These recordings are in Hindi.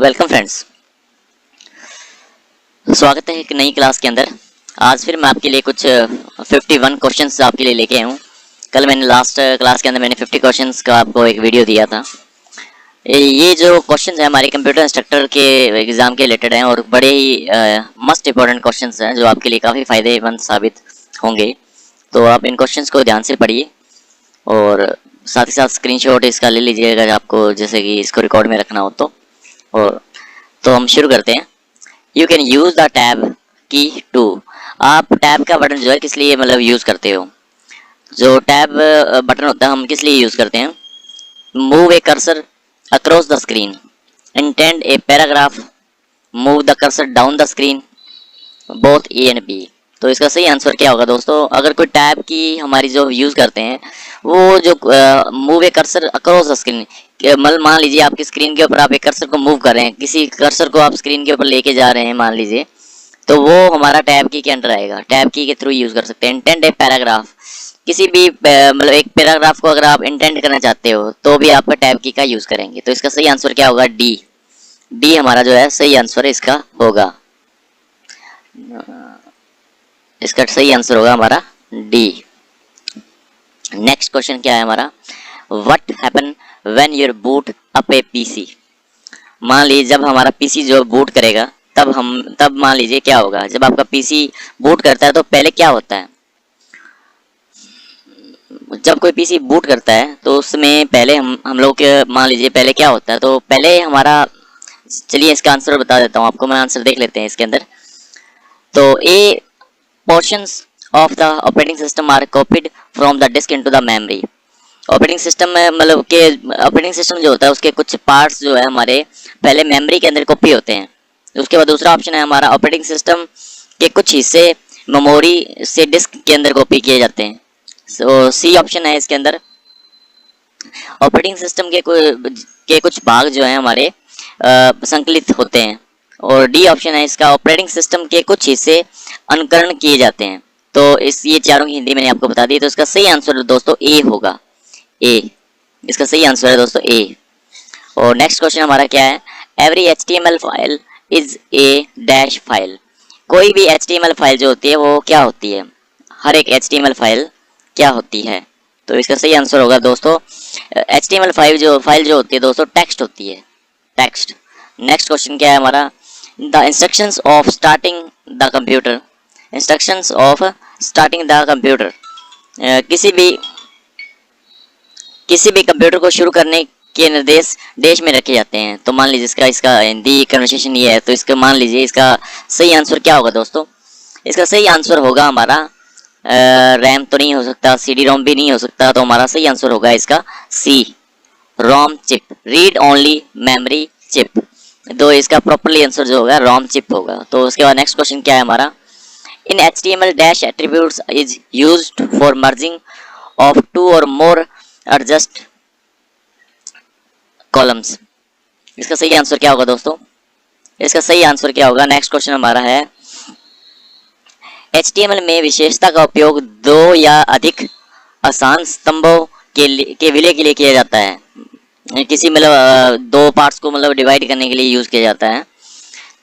वेलकम फ्रेंड्स, स्वागत है एक नई क्लास के अंदर। आज फिर मैं आपके लिए कुछ 51 क्वेश्चंस आपके लिए लेके आया हूँ। कल मैंने लास्ट क्लास के अंदर मैंने 50 क्वेश्चंस का आपको एक वीडियो दिया था। ये जो क्वेश्चंस है हमारे कंप्यूटर इंस्ट्रक्टर के एग्ज़ाम के रिलेटेड हैं और बड़े ही मस्ट इम्पॉर्टेंट क्वेश्चंस हैं जो आपके लिए काफ़ी फ़ायदेमंद साबित होंगे। तो आप इन क्वेश्चंस को ध्यान से पढ़िए और साथ ही साथ स्क्रीनशॉट इसका ले लीजिए अगर आपको जैसे कि इसको रिकॉर्ड में रखना हो तो हम शुरू करते हैं। You can use the tab की टू। आप टैब का बटन जो है किस लिए मतलब यूज़ करते हो? जो टैब बटन होता है हम किस लिए यूज़ करते हैं? Move a cursor across the screen, indent a paragraph, move the cursor down the screen, both A and B. तो इसका सही आंसर क्या होगा दोस्तों? अगर कोई टैब की हमारी जो यूज़ करते हैं वो जो move a cursor across the screen, मतलब मान लीजिए आपकी स्क्रीन के ऊपर आप एक कर्सर को मूव कर रहे हैं, किसी कर्सर को आप स्क्रीन के ऊपर लेके जा रहे हैं मान लीजिए, तो वो हमारा टैब की के अंडर आएगा। टैब की के थ्रू यूज़ कर सकते हैं। इंटेंड ए पैराग्राफ, किसी भी मतलब एक पैराग्राफ को अगर आप इंटेंड करना चाहते हो तो भी आप टैब की का यूज़ करेंगे। तो इसका सही आंसर क्या होगा? डी। डी हमारा जो है सही आंसर इसका होगा। इसका सही आंसर होगा हमारा डी। नेक्स्ट क्वेश्चन क्या है हमारा? What happen when your boot up a PC. मान लीजिए जब हमारा पीसी जो बूट करेगा तब मान लीजिए क्या होगा? जब आपका पीसी बूट करता है तो पहले क्या होता है? जब कोई पीसी बूट करता है तो उसमें पहले हम लोग के मान लीजिए पहले क्या होता है? तो पहले हमारा, चलिए इसका आंसर बता देता हूँ आपको, मैं आंसर देख लेते हैं इसके अंदर। तो ए portions of the operating system are copied from the disk into the memory। Operating system में मतलब के ऑपरेटिंग सिस्टम जो होता है उसके कुछ पार्ट्स जो है हमारे पहले मेमोरी के अंदर कॉपी होते हैं। उसके बाद दूसरा ऑप्शन है हमारा ऑपरेटिंग सिस्टम के कुछ हिस्से मेमोरी से डिस्क के अंदर कॉपी किए जाते हैं। सो सी ऑप्शन है इसके अंदर। ऑपरेटिंग सिस्टम के कुछ भाग जो है हमारे संकलित होते हैं। और डी ऑप्शन है इसका, ऑपरेटिंग सिस्टम के कुछ हिस्से अनुकरण किए जाते हैं। तो ये चारों की हिंदी मैंने आपको बता दी। तो इसका सही आंसर दोस्तों ए होगा। ए इसका सही आंसर है दोस्तों ए। और नेक्स्ट क्वेश्चन हमारा क्या है? Every HTML file is a dash file. कोई भी HTML फाइल जो होती है वो क्या होती है? हर एक HTML फाइल क्या होती है? तो इसका सही आंसर होगा दोस्तों HTML फाइल जो होती है दोस्तों टेक्स्ट होती है, टेक्स्ट। नेक्स्ट क्वेश्चन क्या है हमारा? The instructions of starting the computer. Instructions of starting the computer, किसी भी कंप्यूटर को शुरू करने के निर्देश देश में रखे जाते हैं। तो मान लीजिए इसका हिंदी कन्वर्सेशन ये है, तो इसका मान लीजिए इसका सही आंसर क्या होगा दोस्तों? इसका सही आंसर होगा हमारा रैम तो नहीं हो सकता, CD रोम भी नहीं हो सकता, तो हमारा सही आंसर होगा इसका C, ROM chip, read only memory chip. तो इसका प्रॉपरली आंसर जो होगा रोम चिप होगा। तो उसके बाद नेक्स्ट क्वेश्चन क्या है हमारा? In HTML dash attributes is used for merging of two और मोर एडजस्ट कॉलम्स। इसका सही आंसर क्या होगा दोस्तों? इसका सही आंसर क्या होगा? नेक्स्ट क्वेश्चन हमारा है HTML में विशेषता का उपयोग दो या अधिक आसान स्तंभों के विलय के लिए किया जाता है। किसी मतलब दो पार्ट्स को मतलब डिवाइड करने के लिए यूज किया जाता है।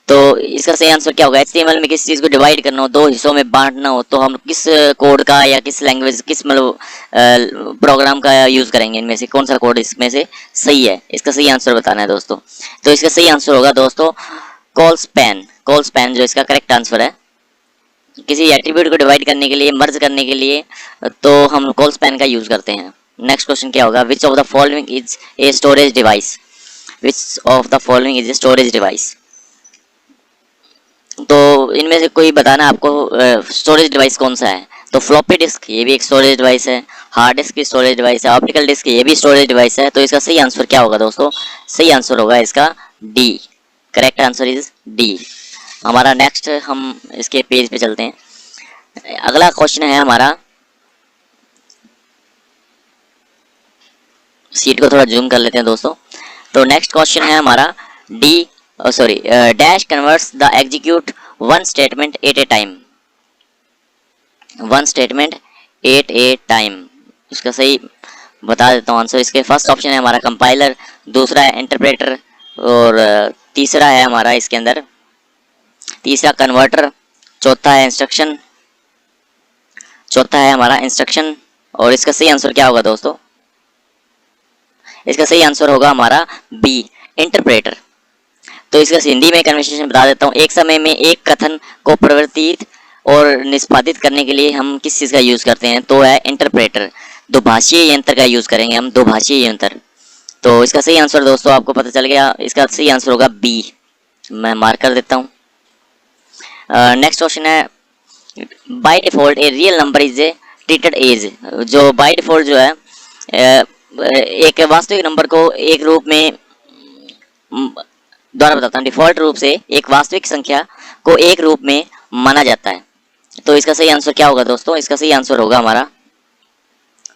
तो इसका सही आंसर क्या होगा? HTML में किसी चीज़ को डिवाइड करना हो, दो हिस्सों में बांटना हो, तो हम किस कोड का या किस लैंग्वेज किस मतलब प्रोग्राम का यूज़ करेंगे? इनमें से कौन सा कोड इसमें से सही है? इसका सही आंसर बताना है दोस्तों। तो इसका सही आंसर होगा दोस्तों कॉलस्पैन। कॉलस्पैन जो इसका करेक्ट आंसर है। किसी एट्रीब्यूट को डिवाइड करने के लिए, मर्ज करने के लिए तो हम कॉलस्पैन का यूज़ करते हैं। नेक्स्ट क्वेश्चन क्या होगा? विच of the following is a storage device. Which of the following is a storage device. तो इनमें से कोई बताना आपको स्टोरेज डिवाइस कौन सा है? तो फ्लॉपी डिस्क ये भी एक स्टोरेज डिवाइस है, हार्ड डिस्क की स्टोरेज डिवाइस है, ऑप्टिकल डिस्क ये भी स्टोरेज डिवाइस है। तो इसका सही आंसर क्या होगा दोस्तों? सही आंसर होगा इसका D. Correct answer is D. हमारा नेक्स्ट हम इसके पेज पे चलते हैं। अगला क्वेश्चन है हमारा, सीट को थोड़ा जूम कर लेते हैं दोस्तों। तो नेक्स्ट क्वेश्चन है हमारा dash converts the execute one statement at A time. One statement at A time, इसका सही बता देता हूँ आंसर। इसके फर्स्ट ऑप्शन है हमारा कंपाइलर, दूसरा है इंटरप्रेटर और तीसरा है हमारा इसके अंदर, तीसरा कन्वर्टर, चौथा है इंस्ट्रक्शन, चौथा है हमारा इंस्ट्रक्शन। और इसका सही आंसर क्या होगा दोस्तों? इसका सही आंसर होगा हमारा बी, इंटरप्रेटर। तो इसका हिंदी में कन्वर्सेशन बता देता हूँ। एक समय में एक कथन को प्रवर्तित और निष्पादित करने के लिए हम किस चीज़ का यूज़ करते हैं? तो है इंटरप्रेटर। दोभाषीय यंत्र का यूज़ करेंगे हम, दोभाषीय यंत्र। तो इसका सही आंसर दोस्तों आपको पता चल गया, इसका सही आंसर होगा बी। मैं मार्क कर देता हूँ। नेक्स्ट क्वेश्चन है, by default a real number is a treated as. जो बाय डिफॉल्ट जो है एक वास्तविक नंबर को एक रूप में, द्वारा बताता हूँ, डिफॉल्ट रूप से एक वास्तविक संख्या को एक रूप में माना जाता है। तो इसका सही आंसर क्या होगा दोस्तों? इसका सही आंसर होगा हमारा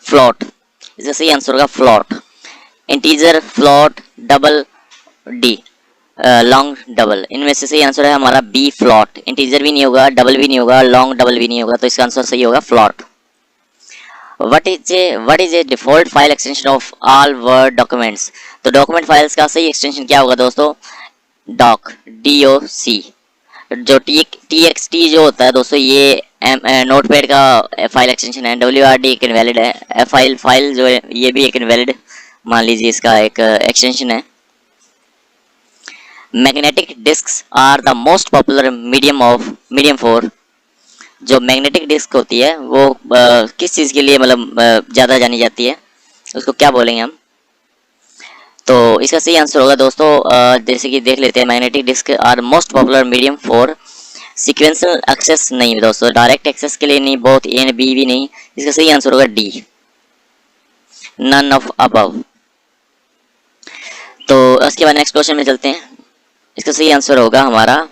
फ्लॉट। इसका सही आंसर होगा float. Integer, float, double, D, long, double, इनमें से सही आंसर है हमारा बी, फ्लॉट। इंटीजर भी नहीं होगा, डबल भी नहीं होगा, लॉन्ग डबल भी नहीं होगा, तो इसका आंसर सही होगा float. What is a default file extension of all word documents. तो डॉक्यूमेंट फाइल्स का सही एक्सटेंशन क्या होगा दोस्तों? Dock, DOC। जो TXT जो होता है दोस्तों, ये नोटपैड का फाइल एक्सटेंशन है। WRD एक इनवैलिड है। फाइल जो है ये भी एक इनवैलिड, मान लीजिए इसका एक एक्सटेंशन है। Magnetic disks are the most popular medium for. जो मैग्नेटिक डिस्क होती है वो किस चीज़ के लिए मतलब ज़्यादा जानी जाती है, उसको क्या बोलेंगे हम? तो इसका सही आंसर होगा दोस्तों, जैसे कि देख लेते हैं, magnetic disk are most popular medium for sequential access. नहीं दोस्तों, डायरेक्ट एक्सेस के लिए नहीं, बहुत ए एंड बी भी नहीं। इसका सही आंसर होगा डी, नन ऑफ अबव। तो उसके बाद नेक्स्ट क्वेश्चन में चलते हैं। इसका सही आंसर होगा हमारा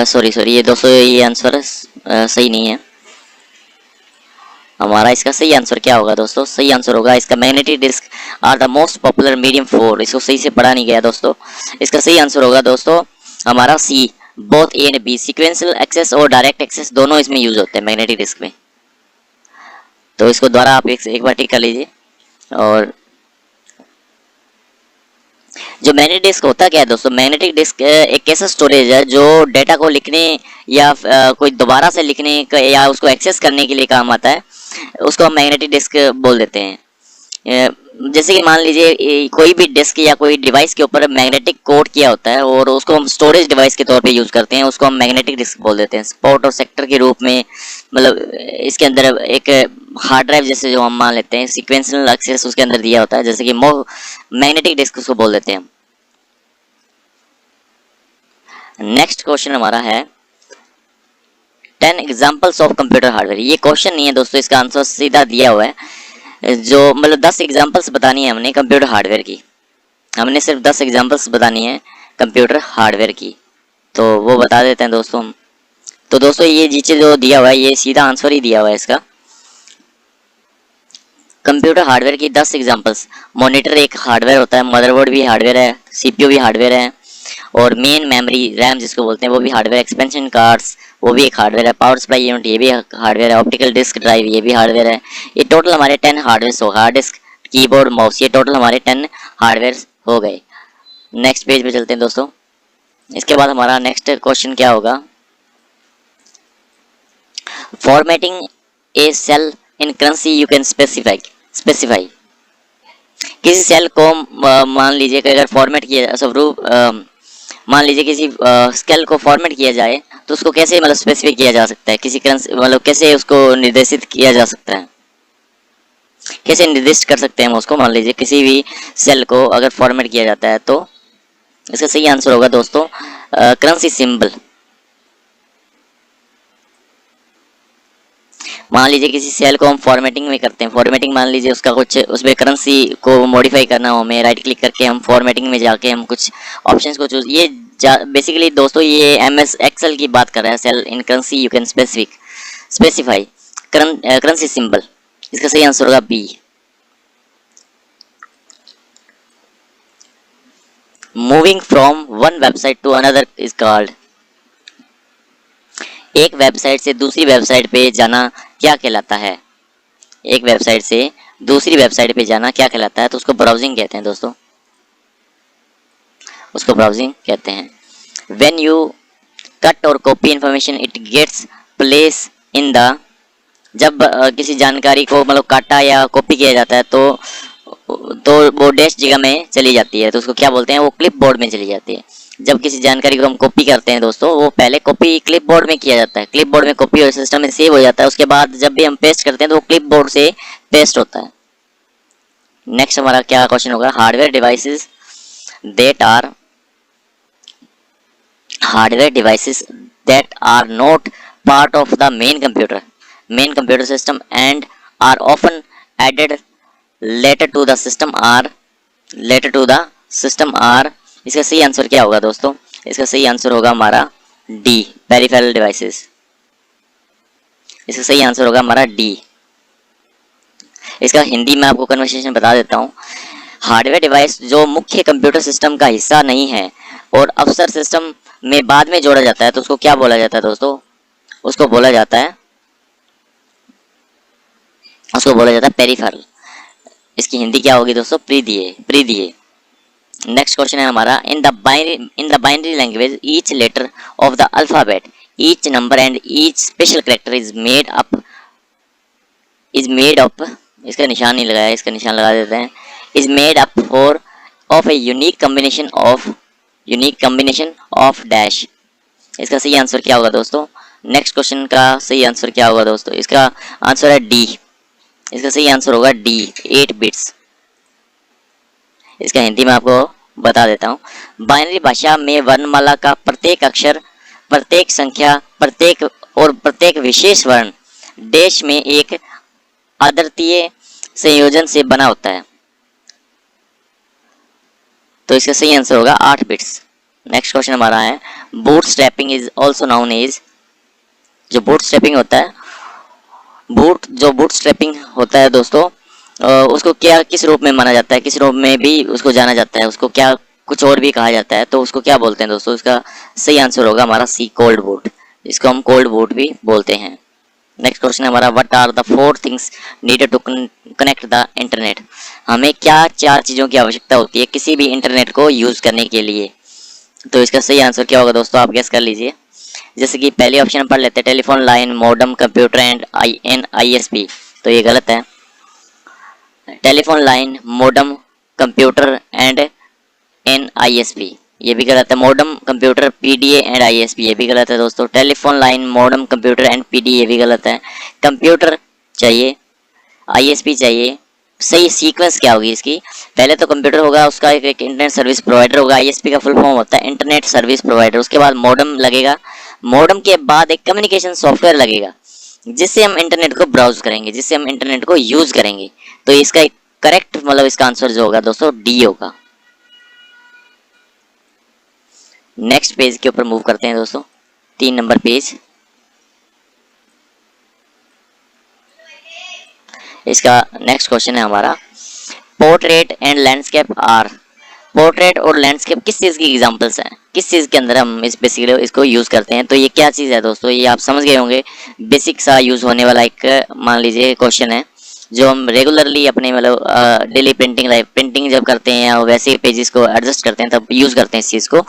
सॉरी ये दोस्तों, ये आंसर सही नहीं है हमारा। इसका सही आंसर क्या होगा दोस्तों? सही आंसर होगा इसका magnetic disk are the most popular medium for. इसको सही से पढ़ा नहीं गया दोस्तों। इसका सही आंसर होगा दोस्तों हमारा C, both A and B. Sequential access और डायरेक्ट एक्सेस दोनों इसमें यूज होते हैं मैग्नेटिक डिस्क में। तो इसको द्वारा आप एक बार टिक कर लीजिए। और जो मैग्नेटिक डिस्क होता क्या है दोस्तों? मैग्नेटिक डिस्क एक ऐसा स्टोरेज है जो डेटा को लिखने या कोई दोबारा से लिखने या उसको एक्सेस करने के लिए काम आता है। उसको हम मैग्नेटिक डिस्क बोल देते हैं। जैसे कि मान लीजिए कोई भी डिस्क या कोई डिवाइस के ऊपर मैग्नेटिक कोड किया होता है और उसको हम स्टोरेज डिवाइस के तौर पे यूज़ करते हैं, उसको हम मैग्नेटिक डिस्क बोल देते हैं। स्पॉट और सेक्टर के रूप में, मतलब इसके अंदर एक हार्ड ड्राइव जैसे जो हम मान लेते हैं, सीक्वेंशियल एक्सेस उसके अंदर दिया होता है, जैसे कि मैग्नेटिक डिस्क उसको बोल देते हैं। नेक्स्ट क्वेश्चन हमारा है 10 एग्जाम्पल्स ऑफ कंप्यूटर हार्डवेयर। ये क्वेश्चन नहीं है दोस्तों, इसका आंसर सीधा दिया हुआ है। जो मतलब 10 एग्जाम्पल्स बतानी है हमने कंप्यूटर हार्डवेयर की। हमने सिर्फ 10 एग्जाम्पल्स बतानी है कंप्यूटर हार्डवेयर की, तो वो बता देते हैं दोस्तों हम। तो दोस्तों ये नीचे जो दिया हुआ है ये सीधा आंसर ही दिया हुआ है इसका। कंप्यूटर हार्डवेयर की 10 एग्जाम्पल्स। मॉनिटर एक हार्डवेयर होता है, मदरबोर्ड भी हार्डवेयर है, CPU भी हार्डवेयर है, और मेन मेमोरी रैम जिसको बोलते हैं वो भी हार्डवेयर, एक्सपेंशन कार्ड्स वो भी एक हार्डवेयर है, पावर सप्लाई यूनिट ये भी हार्डवेयर है, ऑप्टिकल डिस्क ड्राइव ये भी हार्डवेयर है। ये टोटल हमारे 10 हार्डवेयर हो, हार्ड डिस्क, कीबोर्ड, माउस, ये टोटल हमारे 10 हार्डवेयर हो गए। नेक्स्ट पेज पे चलते हैं दोस्तों। इसके बाद हमारा नेक्स्ट क्वेश्चन क्या होगा? Formatting a cell in currency you can specify. किसी सेल को मान लीजिए कि अगर फॉर्मेट किया स्वरूप मान लीजिए किसी सेल को फॉर्मेट किया जाए तो उसको कैसे मतलब स्पेसिफाई किया जा सकता है, किसी करेंसी मतलब कैसे उसको निर्देशित किया जा सकता है, कैसे निर्दिष्ट कर सकते हैं हम उसको। मान लीजिए किसी भी सेल को अगर फॉर्मेट किया जाता है तो इसका सही आंसर होगा दोस्तों करेंसी सिंबल। मान लीजिए किसी सेल को हम फॉर्मेटिंग में करते हैं, फॉर्मेटिंग मान लीजिए उसका कुछ उसमें करेंसी को मॉडिफाई करना हो, हमें राइट क्लिक करके हम फॉर्मेटिंग में जाके हम कुछ ऑप्शंस को चूज, ये बेसिकली दोस्तों ये MS Excel की बात कर रहा है। Cell in currency you can specify currency symbol. इसका सही आंसर होगा B. Moving from one website to another is called. एक वेबसाइट से दूसरी वेबसाइट पे जाना क्या कहलाता है? एक वेबसाइट से दूसरी वेबसाइट पे जाना क्या कहलाता है? तो उसको ब्राउजिंग कहते हैं दोस्तों। उसको ब्राउजिंग कहते हैं। व्हेन यू कट और copy information it gets place in the, जब किसी जानकारी को मतलब काटा या कॉपी किया जाता है तो वो डैश जगह में चली जाती है, तो उसको क्या बोलते हैं, वो क्लिप बोर्ड में चली जाती है। जब किसी जानकारी को हम कॉपी करते हैं दोस्तों, वो पहले कॉपी क्लिप बोर्ड में किया जाता है, क्लिप बोर्ड में कॉपी और सिस्टम में सेव हो जाता है, उसके बाद जब भी हम पेस्ट करते हैं तो वो क्लिप बोर्ड से पेस्ट होता है। नेक्स्ट हमारा क्या क्वेश्चन होगा, hardware devices that are not part of the main computer system and are often added later to the system are. इसका सही आंसर क्या होगा दोस्तों, इसका सही आंसर होगा हमारा डी, पेरिफेरल डिवाइसेस। इसका सही आंसर होगा हमारा डी। इसका हिंदी में आपको कन्वर्सेशन बता देता हूँ। हार्डवेयर डिवाइस जो मुख्य कंप्यूटर सिस्टम का हिस्सा नहीं है और अफसर सिस्टम में बाद में जोड़ा जाता है, तो उसको क्या बोला जाता है दोस्तों, उसको बोला जाता है पेरिफेरल। इसकी हिंदी क्या होगी दोस्तों, प्रीदिये। नेक्स्ट क्वेश्चन है हमारा, in the binary language each letter of the alphabet, each number and each special character is made up, इसका निशान नहीं लगाया, इसका निशान लगा देते हैं, is made up for of a unique combination of dash. इसका सही आंसर क्या होगा दोस्तों, नेक्स्ट क्वेश्चन का सही आंसर क्या होगा दोस्तों, इसका आंसर है डी। इसका सही आंसर होगा डी, 8 बिट्स। इसका हिंदी में आपको बता देता हूँ। बाइनरी भाषा में वर्णमाला का प्रत्येक अक्षर, प्रत्येक संख्या, प्रत्येक विशेष वर्ण डैश में एक अद्वितीय संयोजन से बना होता है, तो इसका सही आंसर होगा 8 बिट्स। नेक्स्ट क्वेश्चन हमारा है, bootstrapping is also known as, जो बूटस्ट्रैपिंग होता है, बूटस्ट्रैपिंग होता है दोस्तों, उसको क्या किस रूप में माना जाता है, किस रूप में भी उसको जाना जाता है, उसको क्या कुछ और भी कहा जाता है, तो उसको क्या बोलते हैं दोस्तों, इसका सही आंसर होगा हमारा सी, कोल्ड बूट। इसको हम कोल्ड बूट भी बोलते हैं। नेक्स्ट क्वेश्चन हमारा, what are the 4 things needed to connect the internet, हमें क्या 4 चीज़ों की आवश्यकता होती है किसी भी इंटरनेट को यूज़ करने के लिए, तो इसका सही आंसर क्या होगा दोस्तों, आप गेस कर लीजिए। जैसे कि पहले ऑप्शन पढ़ लेते हैं, telephone line, modem, computer and ISP, तो ये गलत है। Telephone line, modem, computer and NISP, ये भी गलत है। Modem, computer, PDA and ISP, ये भी गलत है दोस्तों। Telephone line, modem, computer and PDA, ये भी गलत है। कंप्यूटर चाहिए, ISP चाहिए, सही सीक्वेंस क्या होगी इसकी, पहले तो कंप्यूटर होगा, उसका एक इंटरनेट सर्विस प्रोवाइडर होगा, ISP का फुल फॉर्म होता है इंटरनेट सर्विस प्रोवाइडर, उसके बाद मॉडेम लगेगा, मॉडेम के बाद एक कम्युनिकेशन सॉफ्टवेयर लगेगा जिससे हम इंटरनेट को ब्राउज करेंगे, जिससे हम इंटरनेट को यूज करेंगे, तो इसका एक करेक्ट मतलब इसका आंसर जो होगा दोस्तों डी होगा। नेक्स्ट पेज के ऊपर मूव करते हैं दोस्तों, 3 नंबर पेज। इसका नेक्स्ट क्वेश्चन है हमारा, portrait and landscape are, portrait और लैंडस्केप किस चीज़ की एग्जांपल्स हैं, किस चीज़ के अंदर हम इस बेसिकली इसको यूज़ करते हैं, तो ये क्या चीज़ है दोस्तों, ये आप समझ गए होंगे, बेसिक सा यूज़ होने वाला एक मान लीजिए क्वेश्चन है जो हम रेगुलरली अपने मतलब डेली प्रिंटिंग जब करते हैं या वैसे पेजेस को एडजस्ट करते हैं तब यूज़ करते हैं इस चीज़ को।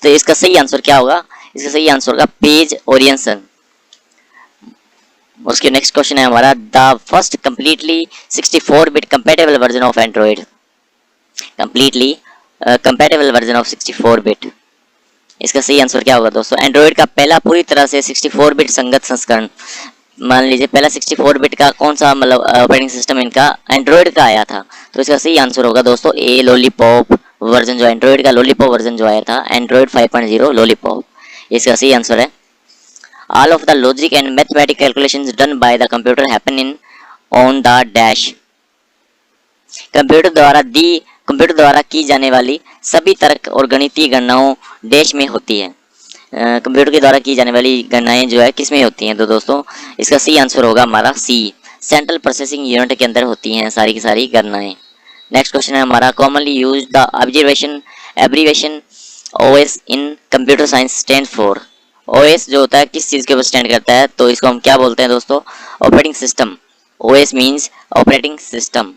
तो इसका सही आंसर क्या होगा, इसका सही आंसर होगा पेज ओरिएंटेशन। उसके नेक्स्ट क्वेश्चन है हमारा, the first completely 64 bit compatible version of Android, completely compatible version of 64 bit, इसका सही आंसर क्या होगा दोस्तों, एंड्रॉइड का पहला पूरी तरह से 64 बिट संगत संस्करण, मान लीजिए पहला 64 बिट का कौन सा मतलब ऑपरेटिंग सिस्टम इनका एंड्रॉइड का आया था, तो इसका सही आंसर होगा दोस्तों ए, लॉलीपॉप वर्जन, जो एंड्रॉइड का लॉलीपॉप वर्जन जो आया था, एंड्रॉइड 5.0 लॉलीपॉप, इसका सही आंसर है। All of the logic and mathematical calculations done by the computer happen on the dash, computer द्वारा की जाने वाली सभी तर्क और गणितीय गणनाओं डैश में होती है। कंप्यूटर के द्वारा की जाने वाली गणनाएं जो है किस में होती हैं, तो दोस्तों इसका सही आंसर होगा हमारा सी, सेंट्रल प्रोसेसिंग यूनिट के अंदर होती हैं सारी की सारी गणनाएं। नेक्स्ट क्वेश्चन है हमारा, commonly use the abbreviation OS in computer science stand for, OS जो होता है किस चीज़ के ऊपर स्टैंड करता है, तो इसको हम क्या बोलते हैं दोस्तों, operating system. OS means operating system,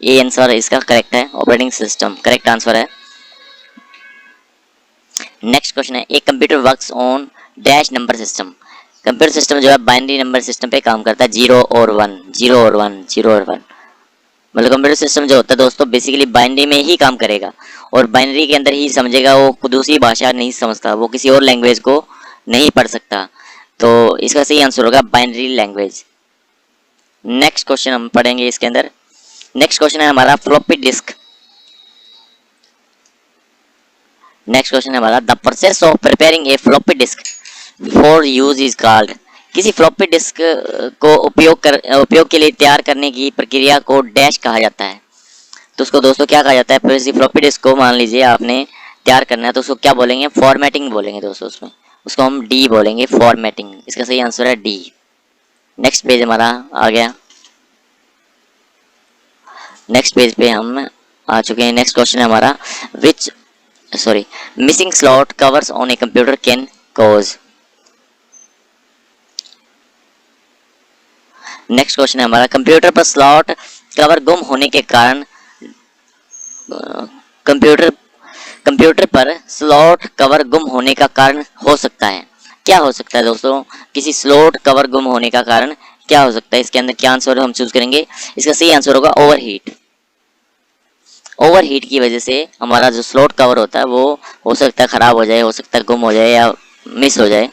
ये आंसर इसका करेक्ट है, ऑपरेटिंग सिस्टम करेक्ट आंसर है। नेक्स्ट क्वेश्चन है, एक computer works on dash number system. Computer system जो है बाइनरी नंबर सिस्टम पे काम करता है, 0 और 1, 0 और 1, 0 और 1। मतलब कंप्यूटर सिस्टम जो होता है दोस्तों बेसिकली बाइनरी में ही काम करेगा और बाइनरी के अंदर ही समझेगा, वो दूसरी भाषा नहीं समझता, वो किसी और लैंग्वेज को नहीं पढ़ सकता। तो इसका सही आंसर होगा बाइनरी लैंग्वेज। नेक्स्ट क्वेश्चन हम पढ़ेंगे इसके अंदर। नेक्स्ट क्वेश्चन है हमारा फ्लॉपी डिस्क। नेक्स्ट क्वेश्चन है हमारा, the process of preparing A floppy disc for use is called. किसी फ्लॉपी डिस्क को उपयोग के लिए तैयार करने की प्रक्रिया को डैश कहा जाता है। तो उसको दोस्तों क्या कहा जाता है, फिर फ्लॉपी डिस्क को मान लीजिए आपने तैयार करना है तो उसको क्या बोलेंगे, फॉर्मेटिंग बोलेंगे दोस्तों। उसमें उसको हम डी बोलेंगे, फॉर्मेटिंग। इसका सही आंसर है डी। नेक्स्ट पेज हमारा आ गया। नेक्स्ट पेज पे हम आ चुके हैं। नेक्स्ट क्वेश्चन है हमारा, missing slot covers on a computer can cause. Next question है हमारा, कंप्यूटर पर स्लॉट कवर गुम होने के कारण कंप्यूटर पर स्लॉट कवर गुम होने का कारण हो सकता है। क्या हो सकता है दोस्तों, किसी स्लॉट कवर गुम होने का कारण क्या हो सकता है, इसके अंदर क्या आंसर हम चूज करेंगे। इसका सही आंसर होगा ओवरहीट। ओवरहीट की वजह से हमारा जो स्लॉट कवर होता है वो हो सकता है खराब हो जाए, हो सकता है गुम हो जाए या मिस हो जाए।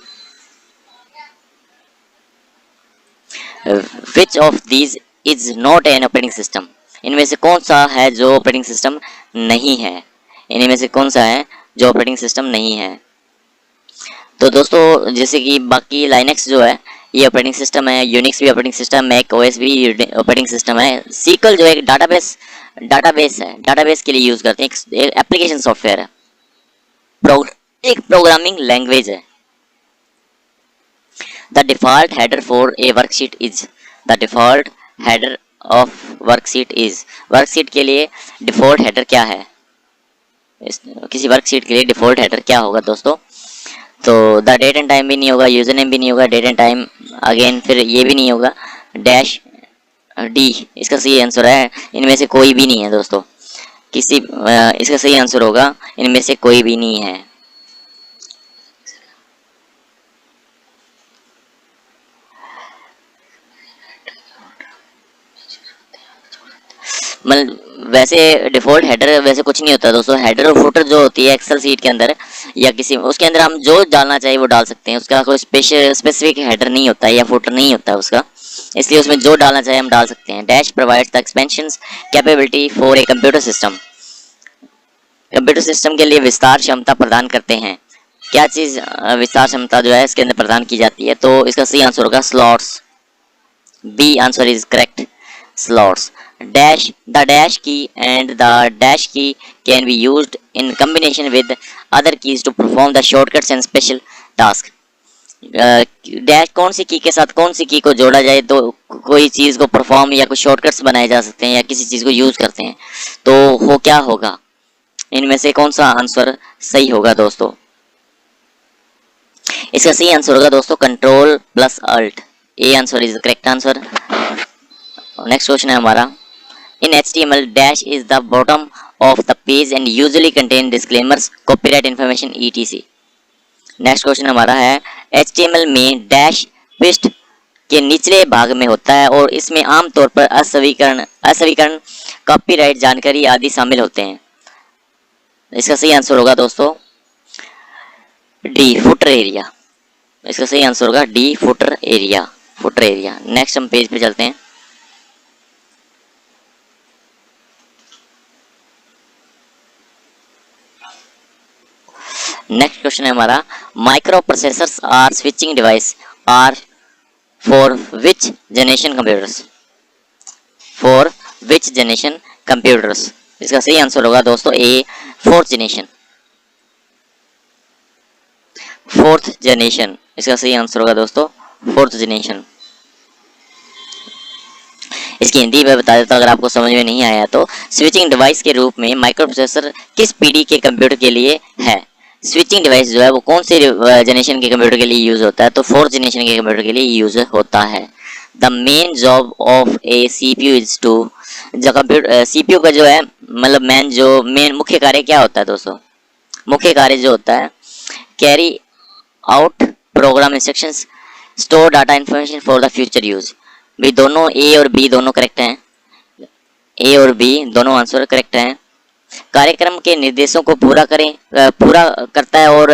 Which of these is not an operating system? इनमें से कौन सा है जो ऑपरेटिंग सिस्टम नहीं है। इनमें से कौन सा है जो ऑपरेटिंग सिस्टम नहीं है। तो दोस्तों जैसे कि बाकी लाइनक्स जो है ये ऑपरेटिंग सिस्टम है, यूनिक्स भी ऑपरेटिंग सिस्टम, मैक ओएस भी ऑपरेटिंग सिस्टम है। सीक्वल जो है एक डाटाबेस है, डाटाबेस के लिए यूज करते हैं, एक एप्लीकेशन सॉफ्टवेयर है, एक प्रोग्रामिंग लैंग्वेज है। The default header for a worksheet is, the default header of worksheet is, worksheet के लिए default header क्या है, किसी वर्कशीट के लिए डिफॉल्ट हेडर क्या होगा दोस्तों। तो द डेट एंड टाइम भी नहीं होगा, यूजर नेम भी नहीं होगा, डेट एंड टाइम अगेन फिर ये भी नहीं होगा, डैश डी इसका सही आंसर है। इनमें से कोई भी नहीं है दोस्तों, इसका सही आंसर होगा इनमें से कोई भी नहीं है। मतलब वैसे डिफॉल्ट हेडर वैसे कुछ नहीं होता दोस्तों। हेडर और फुटर जो होती है एक्सेल सीट के अंदर या किसी उसके अंदर हम जो डालना चाहिए वो डाल सकते हैं। उसका कोई स्पेसिफिक हेडर नहीं होता है या फुटर नहीं होता है उसका, इसलिए उसमें जो डालना चाहिए हम डाल सकते हैं। Dash provides the expansions capability for a computer system. Computer system के लिए विस्तार क्षमता प्रदान करते हैं। क्या चीज़ विस्तार क्षमता जो है इसके अंदर प्रदान की जाती है, तो इसका सही आंसर होगा slots. B answer is correct, slots. Dash, the dash key and the dash key can be used in combination with other keys to perform the shortcuts and special task. Dash कौन सी की के साथ कौन सी की को जोड़ा जाए तो कोई चीज़ को परफॉर्म या कुछ शॉर्टकट्स बनाए जा सकते हैं या किसी चीज़ को यूज करते हैं, तो वो क्या होगा, इनमें से कौन सा आंसर सही होगा दोस्तों। इसका सही आंसर होगा दोस्तों control plus alt. A answer is correct answer. Next question है हमारा, in HTML dash is the bottom of the page and usually contain disclaimers, copyright information etc. Next question हमारा है, HTML में डैश पृष्ठ के निचले भाग में होता है और इसमें आमतौर पर अस्वीकरण कॉपीराइट जानकारी आदि शामिल होते हैं। इसका सही आंसर होगा दोस्तों डी फुटर एरिया। इसका सही आंसर होगा D footer area, footer area. Next हम पेज पे चलते हैं। नेक्स्ट क्वेश्चन है हमारा, microprocessors are switching device are for which generation computers, for which generation computers. इसका सही आंसर होगा दोस्तों A fourth generation, fourth generation. इसका सही आंसर होगा दोस्तों फोर्थ जनरेशन। इसकी हिंदी में बता देता हूं अगर आपको समझ में नहीं आया तो। स्विचिंग डिवाइस के रूप में माइक्रो प्रोसेसर किस पीढ़ी के कंप्यूटर के लिए है। स्विचिंग डिवाइस जो है वो कौन से जनरेशन के कंप्यूटर के लिए यूज होता है, तो फोर्थ जनरेशन के कंप्यूटर के लिए यूज होता है। The main job of a CPU is to, जो कंप्यूटर सीपीयू का जो है मतलब मेन मुख्य कार्य क्या होता है दोस्तों। मुख्य कार्य जो होता है carry out program instructions, store data information for the future use. भी दोनों ए और बी दोनों करेक्ट हैं, ए और बी दोनों आंसर करेक्ट हैं। कार्यक्रम के निर्देशों को पूरा करता है और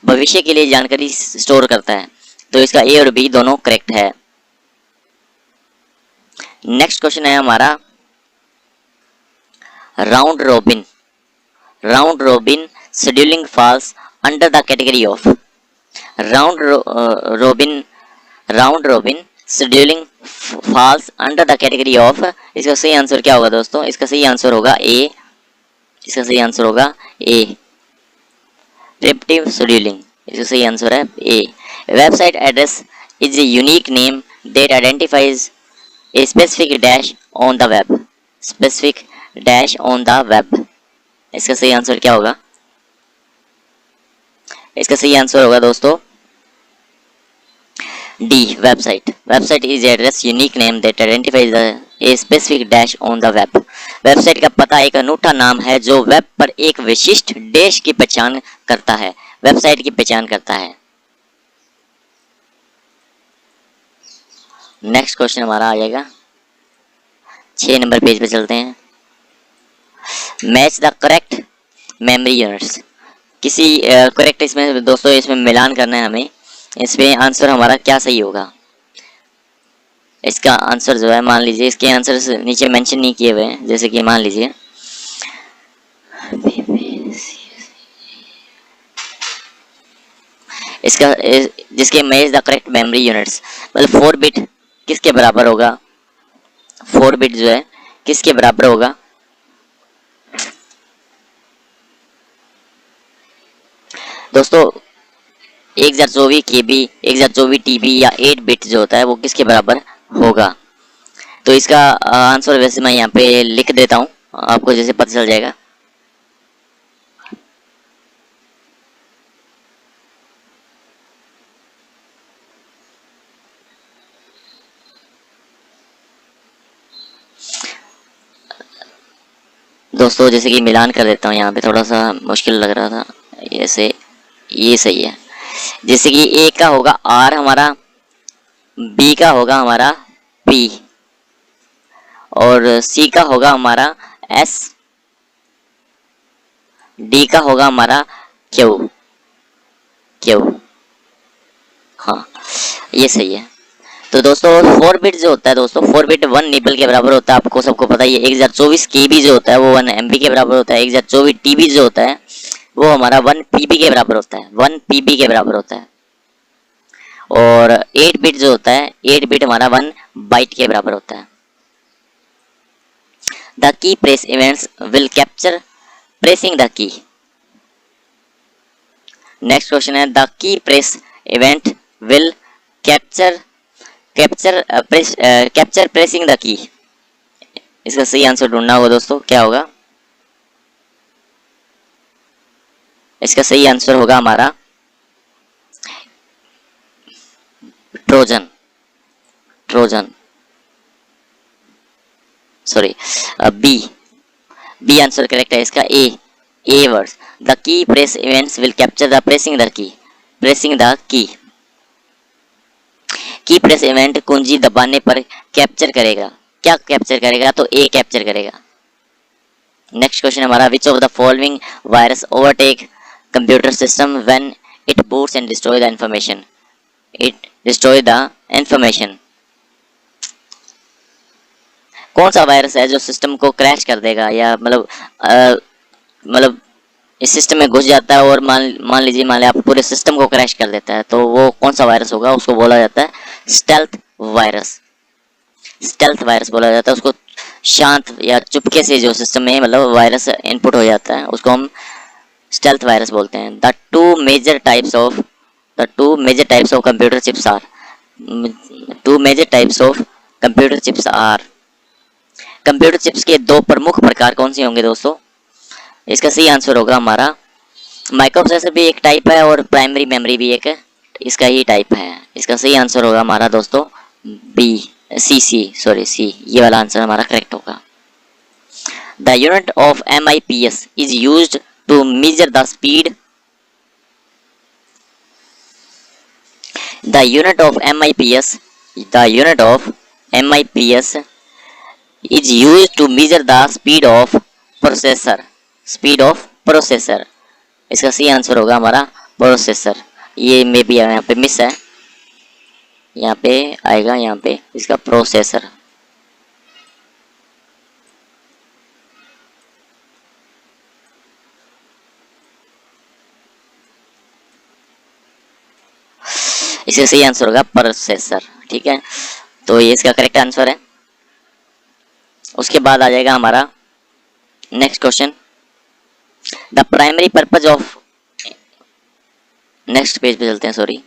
भविष्य के लिए जानकारी स्टोर करता है, तो इसका ए और बी दोनों करेक्ट है। नेक्स्ट क्वेश्चन है हमारा round robin. Round robin scheduling falls under the category of. Round robin scheduling falls under the category of. इसका सही आंसर क्या होगा दोस्तों? इसका सही आंसर होगा ए। इसका सही आंसर होगा ए, प्रिमिटिव शेड्यूलिंग। इसका सही आंसर है A. Website address is a unique name that identifies a specific dash on the web. Specific dash on the web. इसका सही आंसर क्या होगा? इसका सही आंसर होगा दोस्तों D, website. Website is address unique name that identifies a specific dash on the web. Website का पता एक अनूठा नाम है जो वेब पर एक विशिष्ट डैश की पहचान करता है, वेबसाइट की पहचान करता है। नेक्स्ट क्वेश्चन हमारा आ जाएगा 6 नंबर पेज पे चलते हैं। Match the correct memory units. किसी करेक्ट इसमें दोस्तों इसमें मिलान करना है हमें। इसमें आंसर हमारा क्या सही होगा? इसका आंसर जो है, मान लीजिए इसके आंसर नीचे मेंशन नहीं किए हुए हैं, जैसे कि मान लीजिए इसका जिसके match the correct memory units, मतलब 4 बिट किसके बराबर होगा? 4 बिट जो है किसके बराबर होगा? दोस्तों 1024 KB, 1024 TB या 8 बिट जो होता है वो किसके बराबर होगा? तो इसका आंसर वैसे मैं यहाँ पे लिख देता हूँ, आपको जैसे पता चल जाएगा। दोस्तों जैसे कि मिलान कर देता हूँ, यहाँ पे थोड़ा सा मुश्किल लग रहा था, ऐसे ये सही है। जैसे कि ए का होगा आर हमारा, बी का होगा हमारा पी, और सी का होगा हमारा एस, डी का होगा हमारा क्यू। हाँ ये सही है। तो दोस्तों 4 बिट जो होता है दोस्तों, 4 बिट 1 निबल के बराबर होता है, आपको सबको पता ही है। 1024 KB जो होता है वो 1 MB के बराबर होता है। 1024 TB जो होता है वो हमारा 1 PB के बराबर होता है, 1 PB के बराबर होता है। और 8 बिट जो होता है, 8 बिट हमारा 1 बाइट के बराबर होता है। The key press events will capture pressing the key. Next question है the key press event will capture pressing the key. इसका सही आंसर ढूंढना होगा दोस्तों, क्या होगा? इसका सही आंसर होगा हमारा Trojan sorry B answer correct है इसका। A words the key press events will capture the pressing the key press event कुंजी दबाने पर कैप्चर करेगा। क्या कैप्चर करेगा? तो ए कैप्चर करेगा। नेक्स्ट क्वेश्चन हमारा which of the following virus overtake computer system when it boots and destroy the information. कौन सा वायरस है जो सिस्टम को क्रैश कर देगा, या मतलब इस सिस्टम में घुस जाता है और मान लीजिए आप पूरे सिस्टम को क्रैश कर देता है, तो वो कौन सा वायरस होगा? उसको बोला जाता है स्टेल्थ वायरस। स्टेल्थ वायरस बोला जाता है उसको। शांत या चुपके से जो सिस्टम में मतलब वायरस इनपुट हो जाता है उसको हम स्टेल्थ वायरस बोलते हैं। The two major types of computer chips are. Computer chips के 2 प्रमुख प्रकार कौन से होंगे दोस्तों? इसका सही आंसर होगा हमारा माइक्रोप्रोसेसर भी एक टाइप है और प्राइमरी मेमोरी भी एक इसका ही टाइप है। इसका सही आंसर होगा हमारा दोस्तों सी। ये वाला आंसर हमारा करेक्ट होगा। The unit of MIPS is used to measure the speed The unit of MIPS, the unit of MIPS is used to measure the speed of processor. Speed of processor. इसका सही आंसर होगा हमारा प्रोसेसर. ये मे बी यहाँ पे मिस है, यहाँ पे आएगा, यहाँ पे इसका प्रोसेसर. इसका सही आंसर होगा प्रोसेसर. ठीक है, तो ये इसका करेक्ट आंसर है. उसके बाद आ जाएगा हमारा next question. The primary purpose of, next page पे चलते हैं, sorry.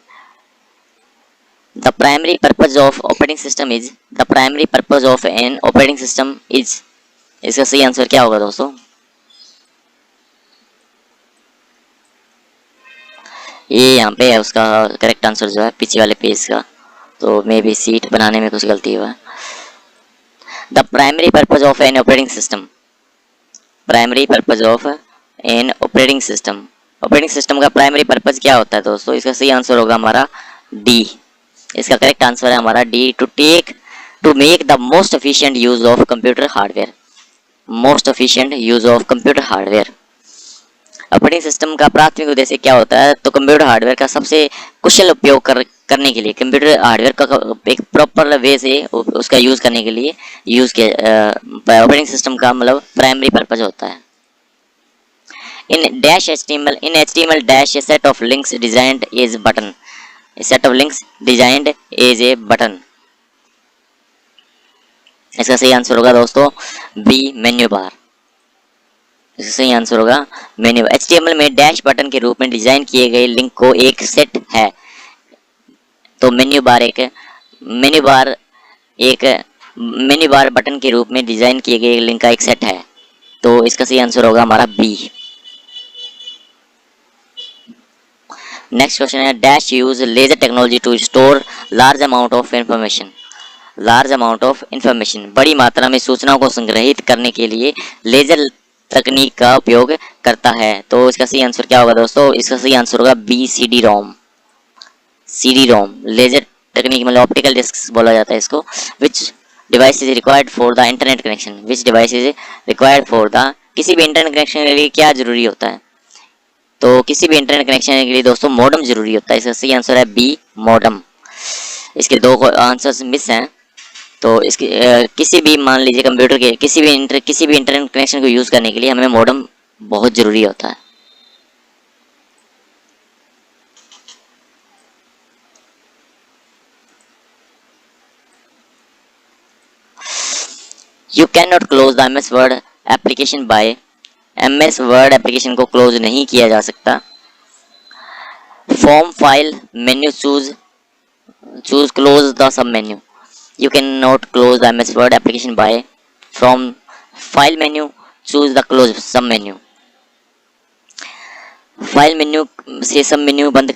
The primary purpose of operating system is, the primary purpose of an operating system is. इसका सही आंसर क्या होगा दोस्तों? ये यहाँ पे है उसका करेक्ट आंसर जो है पीछे वाले पेज का, तो मे बी सीट बनाने में कुछ गलती हुआ. The primary purpose of an operating system, primary purpose of an operating system. Operating system का प्राइमरी पर्पज क्या होता है दोस्तों? इसका सही आंसर होगा हमारा डी. इसका करेक्ट आंसर है हमारा D. To make the most efficient use of computer hardware. Most efficient use of computer hardware. Operating system का प्राथमिक उद्देश्य क्या होता है? तो कंप्यूटर हार्डवेयर का सबसे कुशल उपयोग करने के लिए, कंप्यूटर हार्डवेयर का एक प्रॉपर वे से उसका यूज करने के लिए यूज किया ऑपरेटिंग सिस्टम का मतलब प्राइमरी पर्पज होता है. In dash HTML, in HTML dash a set of links designed as button, a set of links designed as a button. इसका सही आंसर होगा दोस्तों बी, मेन्यू बार. इसका सही आंसर होगा मेन्यू. HTML में डैश बटन के रूप में डिजाइन किए गए लिंक को एक सेट है, तो मेन्यू बार बटन के रूप में डिजाइन किए गए लिंक का एक सेट है, तो इसका सही आंसर होगा हमारा बी. नेक्स्ट क्वेश्चन है dash use laser technology to store large amount of information. Large amount of information, बड़ी मात्रा में सूचनाओं को संग्रहित करने के लिए लेजर तकनीक का उपयोग करता है, तो इसका सही आंसर क्या होगा दोस्तों? इसका सही आंसर होगा B, CD-ROM. CD-ROM laser technique मतलब ऑप्टिकल डिस्क बोला जाता है इसको. Which device is required for the internet connection. Which device is required for the, किसी भी इंटरनेट कनेक्शन के लिए क्या जरूरी होता है? तो किसी भी इंटरनेट कनेक्शन के लिए दोस्तों मॉडेम जरूरी होता है. इसका सही आंसर है बी, मॉडेम. इसके दो आंसर्स मिस हैं, तो इसके किसी भी मान लीजिए कंप्यूटर के किसी भी इंटरनेट कनेक्शन को यूज करने के लिए हमें मॉडेम बहुत जरूरी होता है. You can not close the MS word application by, MS word application को क्लोज नहीं किया जा सकता. From file menu choose close the sub menu. You cannot close the MS Word application by from file menu choose the close sub menu. File menu से सब मेन्यू बंद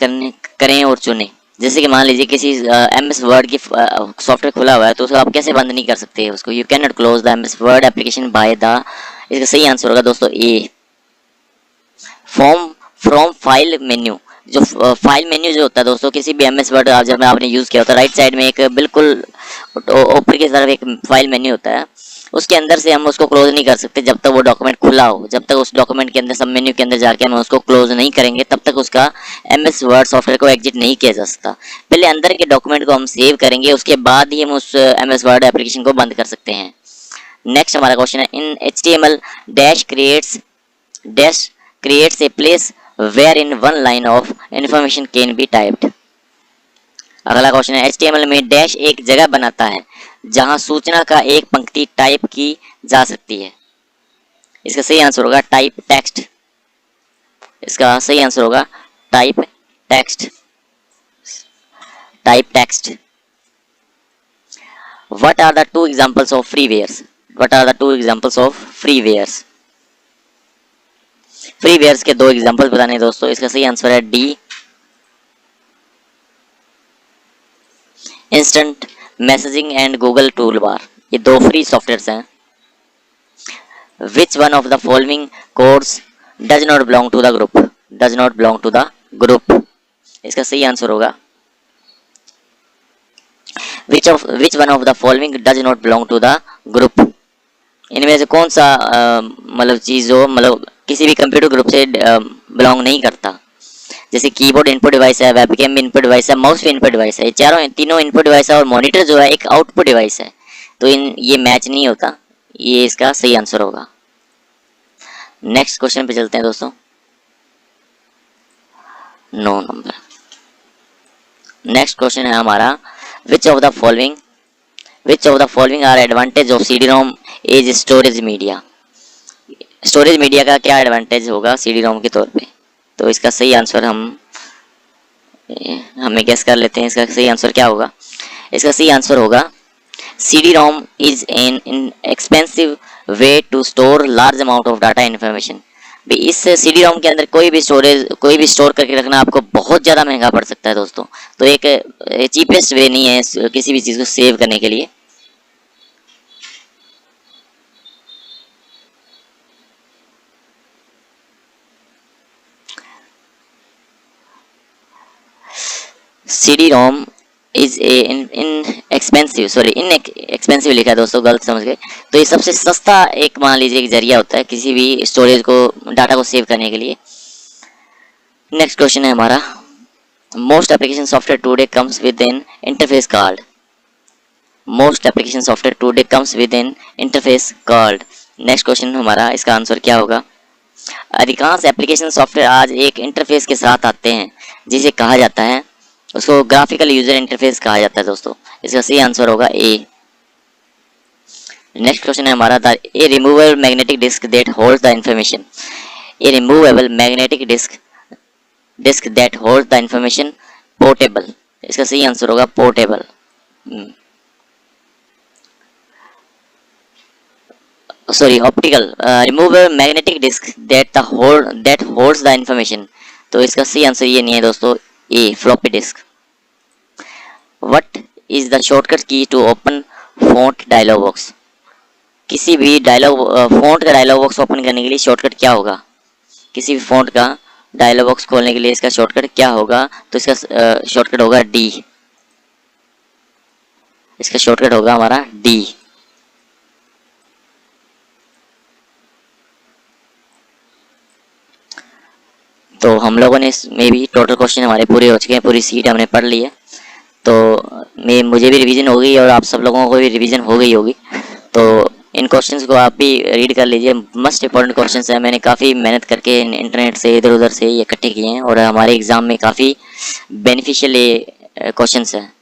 करें और चुनें. जैसे कि मान लीजिए किसी MS Word की सॉफ्टवेयर खुला हुआ है, तो उसको आप कैसे बंद नहीं कर सकते उसको? You can not close the MS Word application by the, इसका सही आंसर होगा दोस्तों ए, फ्रॉम फाइल मेन्यू. जो फाइल मेन्यू जो होता है दोस्तों, किसी भी MS वर्ड जब आपने यूज़ किया होता है, राइट साइड में एक बिल्कुल ऊपर की तरफ एक फाइल मेन्यू होता है, उसके अंदर से हम उसको क्लोज नहीं कर सकते जब तक वो डॉक्यूमेंट खुला हो. जब तक उस डॉक्यूमेंट के अंदर सब मेन्यू के अंदर जाके हम उसको क्लोज नहीं करेंगे, तब तक उसका MS वर्ड सॉफ्टवेयर को एग्जिट नहीं किया जा सकता. पहले अंदर के डॉक्यूमेंट को हम सेव करेंगे, उसके बाद ही हम उस MS वर्ड एप्लीकेशन को बंद कर सकते हैं. नेक्स्ट हमारा क्वेश्चन है इन HTML dash creates a place where in one line of information can be typed. अगला क्वेश्चन है HTML में डैश एक जगह बनाता है जहां सूचना का एक पंक्ति टाइप की जा सकती है. इसका सही आंसर होगा टाइप टेक्स्ट. इसका सही आंसर होगा type text. Type text. What are the two examples of freewares? What are the two examples of freewares? Freewares के दो एग्जांपल बताने दोस्तों. इसका सही आंसर है D, instant messaging and Google toolbar. ये दो फ्री सॉफ्टवेयर्स हैं. Which one of the following codes does not belong to the group. Does not belong to the group. इसका सही आंसर होगा which one of the following does not belong to the group. इनमें से कौन सा मतलब चीज़ जो मतलब किसी भी कंप्यूटर ग्रुप से बिलोंग नहीं करता। जैसे कीबोर्ड इनपुट डिवाइस है, वेबकैम इनपुट डिवाइस है, माउस भी इनपुट डिवाइस है, ये तीनों इनपुट डिवाइस है और मॉनिटर जो है एक आउटपुट डिवाइस है। तो ये मैच नहीं होता, ये इसका सही आंसर होगा। नेक्स्ट क्वेश्चन पे चलते हैं दोस्तों। 9 नंबर नेक्स्ट क्वेश्चन है हमारा, which of the following are advantage of CD ROM as storage media. Storage media का क्या एडवांटेज होगा CD ROM के तौर पे। तो इसका सही आंसर हमें गेस कर लेते हैं। इसका सही आंसर क्या होगा। इसका सही आंसर होगा CD ROM is an expensive way to store large amount of data information. इस CD ROM के अंदर कोई भी स्टोर करके रखना आपको बहुत ज़्यादा महंगा पड़ सकता है दोस्तों। तो एक चीपेस्ट वे नहीं है किसी भी चीज़ को सेव करने के लिए। CD ROM इज एक्सपेंसिव लिखा है दोस्तों, गलत समझ गए। तो ये सबसे सस्ता एक मान लीजिए एक जरिया होता है किसी भी स्टोरेज को डाटा को सेव करने के लिए। नेक्स्ट क्वेश्चन है हमारा, most application software today comes with N interface called. Most application software today comes with N interface called. Next question हमारा, इसका आंसर क्या होगा। अधिकांश एप्लीकेशन सॉफ्टवेयर आज एक इंटरफेस के साथ आते हैं जिसे कहा जाता है, उसको ग्राफिकल यूजर इंटरफेस कहा जाता है दोस्तों। इसका सही आंसर होगा ए। नेक्स्ट क्वेश्चन है हमारा, a removable magnetic disk that holds the information. A removable magnetic disk that holds the information portable. इसका सही आंसर होगा portable. Sorry optical. Removable magnetic disk that holds the information. तो इसका सही आंसर ये नहीं है दोस्तों, a floppy disk. What is the shortcut key to open font dialog box? किसी भी फॉन्ट का डायलॉग बॉक्स ओपन करने के लिए शॉर्टकट क्या होगा। किसी भी फॉन्ट का डायलॉग बॉक्स खोलने के लिए इसका शॉर्टकट क्या होगा। तो इसका शॉर्टकट होगा डी। इसका शॉर्टकट होगा हमारा डी। तो हम लोगों ने इसमें भी टोटल क्वेश्चन हमारे पूरे हो चुके हैं, पूरी सीट हमने पढ़ ली है। तो मुझे भी रिवीजन हो गई और आप सब लोगों को भी रिवीजन हो गई होगी। तो इन क्वेश्चंस को आप भी रीड कर लीजिए, मस्ट इंपॉर्टेंट क्वेश्चंस हैं। मैंने काफ़ी मेहनत करके इंटरनेट से इधर उधर से ये इकट्ठे किए हैं और हमारे एग्ज़ाम में काफ़ी बेनिफिशियल ये क्वेश्चंस हैं।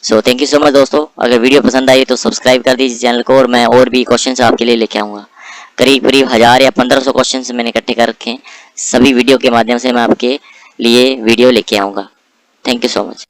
So thank you so much दोस्तों। अगर वीडियो पसंद आई तो सब्सक्राइब कर दीजिए चैनल को, और मैं और भी क्वेश्चंस आपके लिए लेके आऊँगा। करीब 1000 या 1500 क्वेश्चन मैंने इकट्ठे कर रखे हैं। सभी वीडियो के माध्यम से मैं आपके लिए वीडियो लेके आऊँगा। Thank you so much.